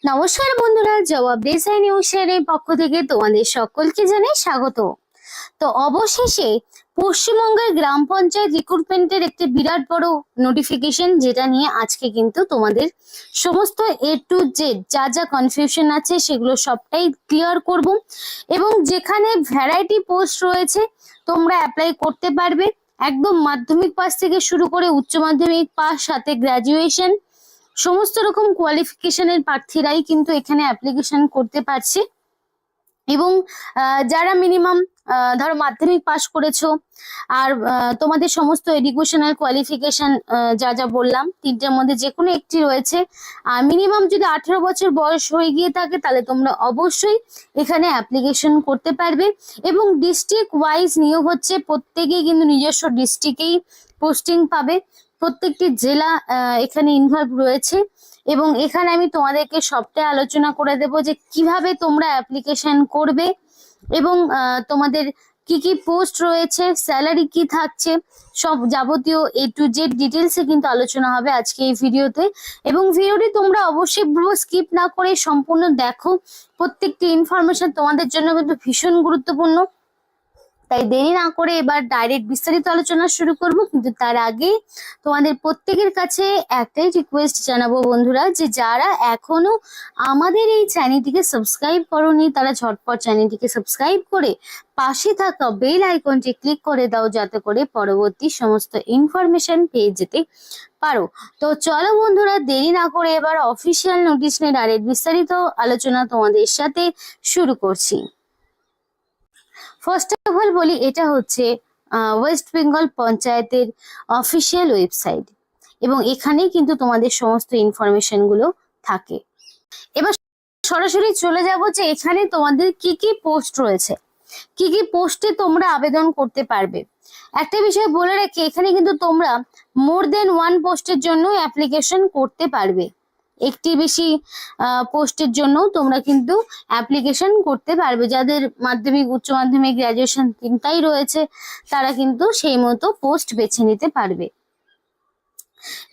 নমস্কার বন্ধুরা, জবাব দেশাই নিউজের পক্ষ থেকে তোমাদের সকলকে জানাই স্বাগত। তো অবশেষে পশ্চিমবঙ্গের গ্রাম পঞ্চায়েত রিক্রুটমেন্টের একটি বিরাট বড় নোটিফিকেশন, যেটা নিয়ে আজকে কিন্তু তোমাদের সমস্ত এ টু জেড যা যা কনফিউশন আছে সেগুলো সবটাই ক্লিয়ার করব। এবং যেখানে ভ্যারাইটি পোস্ট রয়েছে তোমরা অ্যাপ্লাই করতে পারবে। একদম মাধ্যমিক পাস থেকে শুরু করে উচ্চ মাধ্যমিক পাস, সাথে গ্রাজুয়েশন, সমস্ত রকম কোয়ালিফিকেশনের প্রার্থীরাই কিন্তু এখানে অ্যাপ্লিকেশন করতে পারছে। এবং যারা মিনিমাম ধরো মাধ্যমিক পাশ করেছো, আর তোমাদের সমস্ত এডুকেশনাল কোয়ালিফিকেশন যা যা বললাম তিনটের মধ্যে যে কোনো একটি রয়েছে, আর মিনিমাম যদি 18 বছর বয়স হয়ে গিয়ে থাকে তাহলে তোমরা অবশ্যই এখানে অ্যাপ্লিকেশন করতে পারবে। এবং ডিস্ট্রিক্ট ওয়াইজ নিয়োগ হচ্ছে, প্রত্যেকেই কিন্তু নিজস্ব ডিস্ট্রিক্টেই পোস্টিং পাবে। প্রত্যেকটি জেলা এখানে ইনভলভ রয়েছে এবং এখানে আমি তোমাদেরকে সবটাই আলোচনা করে দেব যে কিভাবে তোমরা অ্যাপ্লিকেশন করবে এবং তোমাদের কি কি পোস্ট রয়েছে, স্যালারি কি থাকছে, সব যাবতীয় এ টু জেড ডিটেলসে কিন্তু আলোচনা হবে আজকে এই ভিডিওতে। এবং ভিডিওটি তোমরা অবশ্যই পুরো স্কিপ না করে সম্পূর্ণ দেখো, প্রত্যেকটি ইনফরমেশন তোমাদের জন্য কিন্তু ভীষণ গুরুত্বপূর্ণ। তাই দেরি না করে এবার ডাইরেক্ট বিস্তারিত আলোচনা শুরু করব। কিন্তু তার আগে তোমাদের প্রত্যেকের কাছে একটাই রিকোয়েস্ট জানাবো বন্ধুরা, যে যারা এখনো আমাদের এই চ্যানেলটিকে সাবস্ক্রাইব করোনি তারা ঝটপট চ্যানেলটিকে সাবস্ক্রাইব করে পাশে থাকা বেল আইকনটি ক্লিক করে দাও, যাতে করে পরবর্তী সমস্ত ইনফরমেশন পেয়ে যেতে পারো। তো চলো বন্ধুরা, দেরি না করে এবার অফিসিয়াল নোটিশ নিয়ে ডাইরেক্ট বিস্তারিত আলোচনা তোমাদের সাথে শুরু করছি। ফার্স্ট অফ অল বলি, এটা হচ্ছে ওয়েস্ট বেঙ্গল পঞ্চায়েতের অফিসিয়াল ওয়েবসাইট এবং এখানেই কিন্তু তোমাদের সমস্ত ইনফরমেশন গুলো থাকে। এবার সরাসরি চলে যাব যে এখানে তোমাদের কি কি পোস্ট রয়েছে, কি কি পোস্টে তোমরা আবেদন করতে পারবে। একটা বিষয় বলে রাখি, এখানে কিন্তু তোমরা মোর দেন ওয়ান পোস্টের জন্য অ্যাপ্লিকেশন করতে পারবে। একটি বেশি পোস্টের জন্য তোমরা কিন্তু অ্যাপ্লিকেশন করতে পারবে। যাদের মাধ্যমিক, উচ্চ মাধ্যমিক, গ্রাজুয়েশন তিনটাই রয়েছে তারা কিন্তু সেই মতো পোস্ট বেছে নিতে পারবে।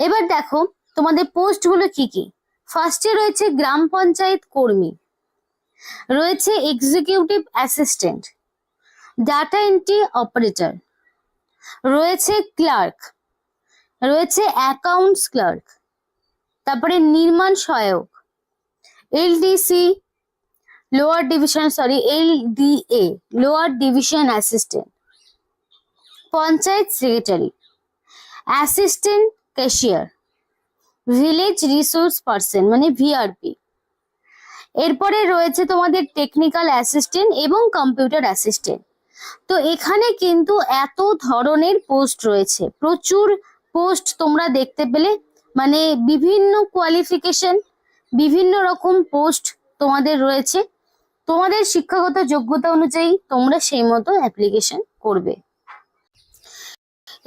এবার দেখো তোমাদের পোস্টগুলো কি কি। ফার্স্টে রয়েছে গ্রাম পঞ্চায়েত কর্মী, রয়েছে executive assistant, data entry operator, রয়েছে ক্লার্ক, রয়েছে অ্যাকাউন্টস ক্লার্ক, তারপরে নির্মাণ সহায়ক, LDC lower division LDA lower division assistant, panchayat secretary, assistant cashier, village resource person মানে ভিআরপি। এরপরে রয়েছে তোমাদের টেকনিক্যাল অ্যাসিস্ট্যান্ট এবং কম্পিউটার অ্যাসিস্ট্যান্ট। তো এখানে কিন্তু এত ধরনের পোস্ট রয়েছে, প্রচুর পোস্ট তোমরা দেখতে পেলে, মানে বিভিন্ন কোয়ালিফিকেশন, বিভিন্ন রকম পোস্ট তোমাদের রয়েছে। তোমাদের শিক্ষাগত যোগ্যতা অনুযায়ী তোমরা সেই মতো অ্যাপ্লিকেশন করবে।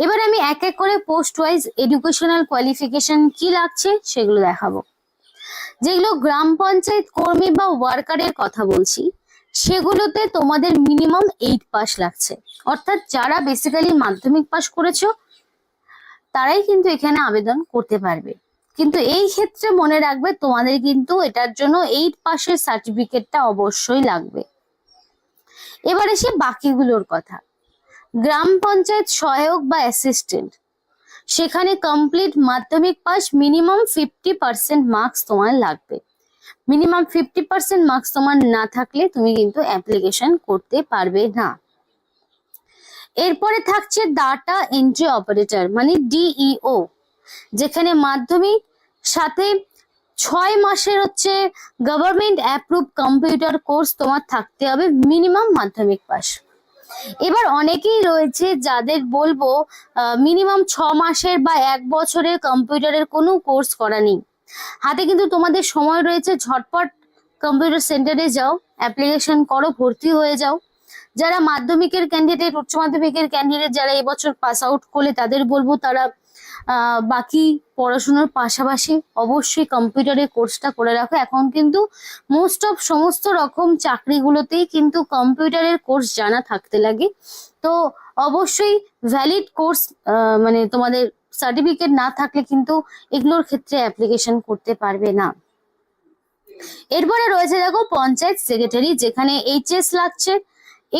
এবার আমি এক এক করে পোস্ট ওয়াইজ এডুকেশনাল কোয়ালিফিকেশন কি লাগছে সেগুলো দেখাবো। যেগুলো গ্রাম পঞ্চায়েত কর্মী বা ওয়ার্কারের কথা বলছি, সেগুলোতে তোমাদের মিনিমাম 8 পাস লাগছে। অর্থাৎ যারা বেসিক্যালি মাধ্যমিক পাস করেছো তারাই কিন্তু এখানে আবেদন করতে পারবে। কিন্তু এই ক্ষেত্রে মনে রাখবে তোমাদের কিন্তু এটার জন্য 8 পাসের সার্টিফিকেটটা অবশ্যই লাগবে। এবার এসে বাকিগুলোর কথা। গ্রাম পঞ্চায়েত সহায়ক বা অ্যাসিস্ট্যান্ট, সেখানে কমপ্লিট মাধ্যমিক পাস, মিনিমাম 50% মার্কস তোমার লাগবে। মিনিমাম 50% মার্কস তোমার না থাকলে তুমি কিন্তু অ্যাপ্লিকেশন করতে পারবে না। এরপরে থাকছে ডাটা এন্ট্রি অপারেটর মানে ডিইও, যেখানে মাধ্যমিক সাথে 6 মাসের হচ্ছে গভর্নমেন্ট অ্যাপ্রুভ কম্পিউটার কোর্স তোমার থাকতে হবে, মিনিমাম মাধ্যমিক পাস। এবার অনেকেই রয়েছে যাদের বলবো মিনিমাম 6 মাসের বা 1 বছরের কম্পিউটারের কোনো কোর্স করা নেই, হাতে কিন্তু তোমাদের সময় রয়েছে, ঝটপট কম্পিউটার সেন্টারে যাও, অ্যাপ্লিকেশন করো, ভর্তি হয়ে যাও। যারা মাধ্যমিকের ক্যান্ডিডেট, উচ্চ মাধ্যমিকের ক্যান্ডিডেট যারা এবছর পাস আউট করলে তাদের বলবো তারা বাকি পড়াশোনার পাশাপাশি অবশ্যই কম্পিউটারের কোর্সটা করে রাখো। এখন কিন্তু মোস্ট অফ সমস্ত রকম চাকরিগুলোতেই কিন্তু কম্পিউটারের কোর্স জানা থাকতে লাগে। তো অবশ্যই ভ্যালিড কোর্স মানে তোমাদের সার্টিফিকেট না থাকলে কিন্তু এগুলোর ক্ষেত্রে অ্যাপ্লিকেশন করতে পারবে না। এরপরে রয়েছে দেখো পঞ্চায়েত সেক্রেটারি, যেখানে এইচএস লাগছে।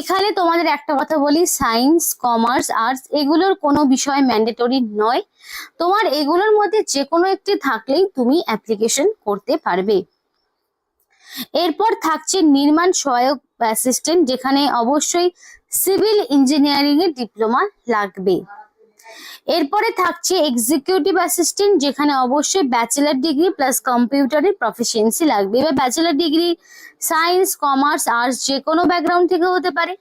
এখানে তোমাদের একটা কথা বলি, সায়েন্স, কমার্স, আর্টস এগুলোর কোনো বিষয় ম্যান্ডেটরি নয়। তোমার এগুলোর মধ্যে যে কোনো একটি থাকলেই তুমি অ্যাপ্লিকেশন করতে পারবে। এরপর থাকছে নির্মাণ সহায়ক অ্যাসিস্ট্যান্ট, যেখানে অবশ্যই সিভিল ইঞ্জিনিয়ারিং এর ডিপ্লোমা লাগবে। এরপরে থাকছে এক্সিকিউটিভ অ্যাসিস্ট্যান্ট, যেখানে অবশ্যই ব্যাচেলার ডিগ্রি প্লাস কম্পিউটারের প্রফিসিয়েন্সি লাগবে। এবার bachelor degree science, commerce, arts যে কোনো ব্যাকগ্রাউন্ড থেকে হতে পারে,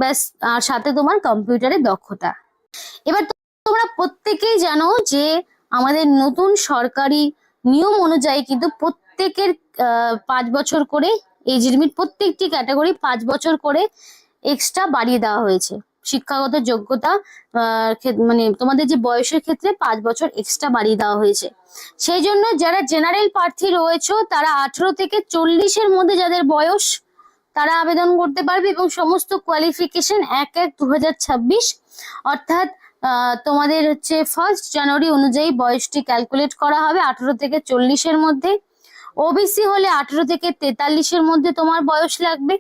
ব্যাস, আর সাথে তোমার কম্পিউটারের দক্ষতা। এবার তোমরা প্রত্যেকেই জানো যে আমাদের নতুন সরকারি নিয়ম অনুযায়ী কিন্তু প্রত্যেকের 5 বছর করে এজ লিমিট, প্রত্যেকটি ক্যাটাগরি 5 বছর করে এক্সট্রা বাড়িয়ে দেওয়া হয়েছে। শিক্ষাগত যোগ্যতা মানে তোমাদের যে বয়সের ক্ষেত্রে 5 বছর এক্সট্রা বাড়িয়ে দেওয়া হয়েছে। সেই জন্য যারা জেনারেল প্রার্থী রয়েছে তারা 18 থেকে 40-এর মধ্যে যাদের বয়স, তারা আবেদন করতে পারবে। এবং সমস্ত কোয়ালিফিকেশন 1/1/2026 অর্থাৎ তোমাদের হচ্ছে 1 জানুয়ারি অনুযায়ী বয়সটি ক্যালকুলেট করা হবে 18 থেকে 40-এর মধ্যে। ওবিসি হলে 18 থেকে 43-এর মধ্যে তোমার বয়স লাগবে।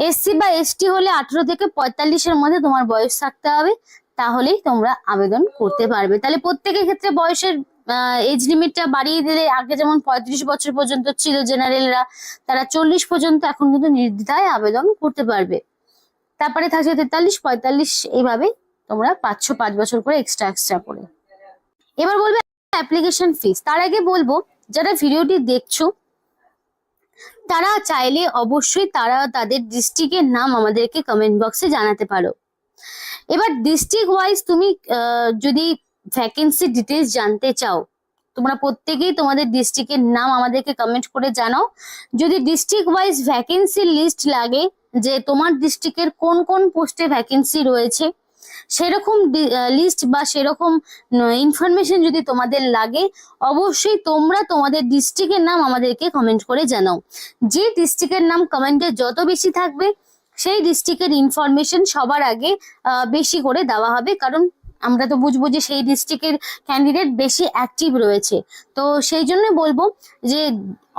এসসি বা এসটি হলে 18 থেকে 45-এর মধ্যে তোমার বয়স থাকতে হবে, তাহলেই তোমরা আবেদন করতে পারবে। তাহলে প্রত্যেকের ক্ষেত্রে বয়সের এজ লিমিটটা বাড়িয়ে দিলে, আগে যেমন 35 বছর পর্যন্ত ছিল জেনারেলরা, তারা 40 পর্যন্ত এখন কিন্তু নির্দ্বিধায় আবেদন করতে পারবে। তারপরে থাকছে 43, 45, এইভাবে তোমরা পাচ্ছ 5 বছর করে এক্সট্রা এক্সট্রা করে। এবার বলবে অ্যাপ্লিকেশন ফিস। তার আগে বলবো, যারা ভিডিওটি দেখছো তারা চাইলে অবশ্যই তারা তাদের ডিস্ট্রিক্টের নাম আমাদেরকে কমেন্ট বক্সে জানাতে পারো। এবার ডিস্ট্রিক্ট ওয়াইজ তুমি যদি ভ্যাকেন্সি ডিটেলস জানতে চাও, তোমরা প্রত্যেকেই তোমাদের ডিস্ট্রিক্টের নাম আমাদেরকে কমেন্ট করে জানাও। যদি ডিস্ট্রিক্ট ওয়াইজ ভ্যাকেন্সি লিস্ট লাগে, যে তোমার ডিস্ট্রিক্টের কোন কোন পোস্টে ভ্যাকেন্সি রয়েছে, সেরকম লিস্ট বা সেরকম ইনফরমেশন যদি তোমাদের লাগে, অবশ্যই তোমরা তোমাদের ডিস্ট্রিক্টের নাম আমাদেরকে কমেন্ট করে জানাও। যে ডিস্ট্রিক্টের নাম কমেন্টে যত বেশি থাকবে, সেই ডিস্ট্রিক্টের ইনফরমেশন সবার আগে বেশি করে দেওয়া হবে, কারণ আমরা তো বুঝবো যে সেই ডিস্ট্রিক্টের ক্যান্ডিডেট বেশি অ্যাক্টিভ রয়েছে। তো সেই জন্য বলবো যে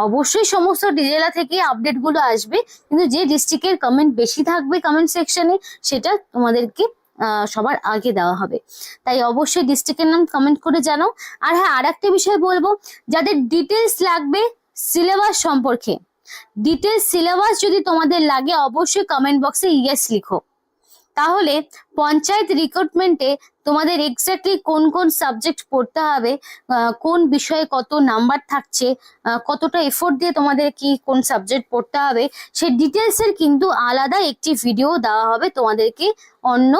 অবশ্যই সমস্ত জেলা থেকে আপডেট গুলো আসবে, কিন্তু যে ডিস্ট্রিক্টের কমেন্ট বেশি থাকবে কমেন্ট সেকশনে, সেটা তোমাদেরকে সবার আগে দেওয়া হবে। তাই অবশ্যই ডিস্ট্রিক্টের নাম কমেন্ট করে জানাও। আর হ্যাঁ, আর একটা বিষয় বলবো, যাদের ডিটেলস লাগবে সিলেবাস সম্পর্কে, ডিটেলস সিলেবাস যদি তোমাদের লাগে, অবশ্যই কমেন্ট বক্সে ইয়েস লিখো। তাহলে পঞ্চায়েত রিক্রুটমেন্টে তোমাদের এক্স্যাক্টলি কোন কোন সাবজেক্ট পড়তে হবে, কোন বিষয়ে কত নাম্বার থাকছে, কতটা এফোর্ট দিয়ে তোমাদের কি কোন সাবজেক্ট পড়তে হবে, সেই ডিটেলস এর কিন্তু আলাদা একটি ভিডিও দেওয়া হবে তোমাদেরকে। অন্য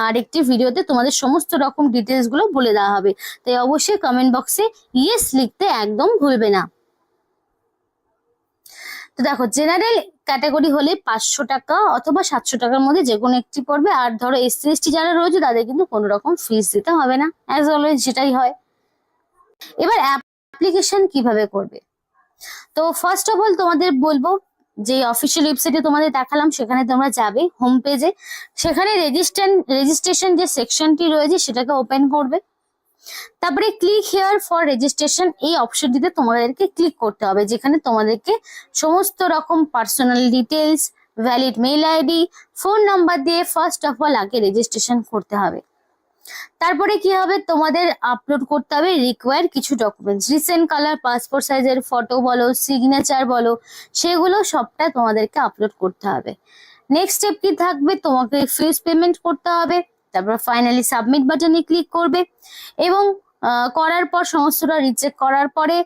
আরেকটি ভিডিওতে তোমাদের সমস্ত রকম ডিটেলস গুলো বলে দেওয়া হবে। তাই অবশ্যই কমেন্ট বক্সে ইয়েস লিখতে একদম ভুলবে না। তো দেখো, জেনারেল ক্যাটাগরি হলে 500 টাকা অথবা 700 টাকার মধ্যে যে কোনো একটি পড়বে। আর ধরো এসসি এসটি যারা রয়েছে তাদের কিন্তু কোনো রকম ফিস দিতে হবে না, অ্যাজ অলওয়েজ যেটাই হয়। এবার অ্যাপ্লিকেশন কিভাবে করবে, তো ফার্স্ট অফ অল তোমাদের বলবো যে অফিসিয়াল ওয়েবসাইটে তোমাদের দেখালাম, সেখানে তোমরা যাবে হোম পেজে, সেখানে রেজিস্ট্রেশন যে সেকশনটি রয়েছে সেটাকে ওপেন করবে। তারপরে ক্লিক হিয়ার ফর রেজিস্ট্রেশন এই অপশনটিতে তোমাদেরকে ক্লিক করতে হবে, যেখানে তোমাদেরকে সমস্ত রকম personal details, valid mail ID, phone number দিয়ে ফার্স্ট অফ অল আগে রেজিস্ট্রেশন করতে হবে। তারপরে কি হবে, তোমাদের আপলোড করতে হবে রিকোয়ার্ড কিছু ডকুমেন্টস, রিসেন্ট কালার পাসপোর্ট সাইজের ফটো বলো, সিগনেচার বলো, সেগুলো সবটা তোমাদেরকে আপলোড করতে হবে। নেক্সট স্টেপ কি থাকবে, তোমাকে ফিস পেমেন্ট করতে হবে। তারপর ফাইনালি সাবমিট বাটনে ক্লিক করবে, এবং করার পর সমস্তটা রিচেক করার পরে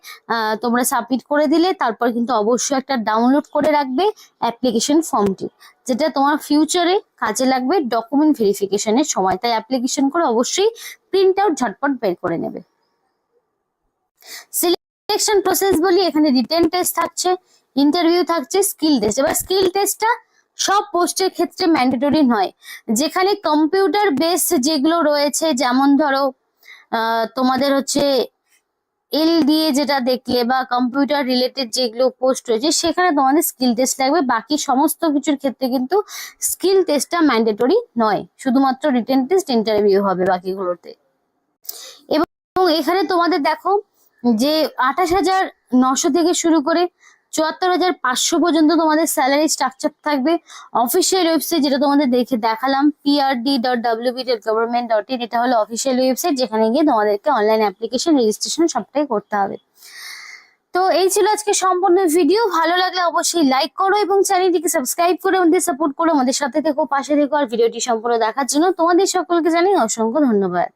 তোমরা সাবমিট করে দিলে, তারপর কিন্তু অবশ্যই একটা ডাউনলোড করে রাখবে অ্যাপ্লিকেশন ফর্মটি, যেটা তোমার ফিউচারে কাজে লাগবে ডকুমেন্ট ভেরিফিকেশনের সময়। তাই অ্যাপ্লিকেশন করে অবশ্যই প্রিন্ট আউট ঝটপট বের করে নেবে। সিলেকশন প্রসেস বলি, এখানে রিটেন টেস্ট থাকছে, ইন্টারভিউ থাকছে, স্কিল টেস্ট। এবার স্কিল টেস্টটা সব পোস্টের ক্ষেত্রে ম্যান্ডেটরি নয়, যেখানে কম্পিউটার বেস যেগুলো রয়েছে, যেমন ধরো তোমাদের হচ্ছে এল দিয়ে যেটা দেখলে বা কম্পিউটার রিলেটেড যেগুলো পোস্ট রয়েছে, সেখানে তোমাদের স্কিল টেস্ট লাগবে। বাকি সমস্ত কিছুর ক্ষেত্রে কিন্তু স্কিল টেস্টটা ম্যান্ডেটরি নয়, শুধুমাত্র রিটেন টেস্ট, ইন্টারভিউ হবে বাকিগুলোতে। এবং এখানে তোমাদের দেখো যে 28,900 থেকে শুরু করে 74,500 পর্যন্ত তোমাদের স্যালারি স্ট্রাকচার থাকবে। অফিসিয়াল ওয়েবসাইট যেটা তোমাদের দেখালাম prd.wb.government.in, এটা হলো অফিসিয়াল ওয়েবসাইট, যেখানে গিয়ে তোমাদেরকে অনলাইন অ্যাপ্লিকেশন রেজিস্ট্রেশন সবটাই করতে হবে। তো এই ছিল আজকে সম্পূর্ণ ভিডিও। ভালো লাগলে অবশ্যই লাইক করো এবং চ্যানেলটিকে সাবস্ক্রাইব করে আমাদের সাপোর্ট করো, আমাদের সাথে থেকো, পাশে থেকো। আর ভিডিওটি সম্পূর্ণ দেখার জন্য তোমাদের সকলকে জানাই অসংখ্য ধন্যবাদ।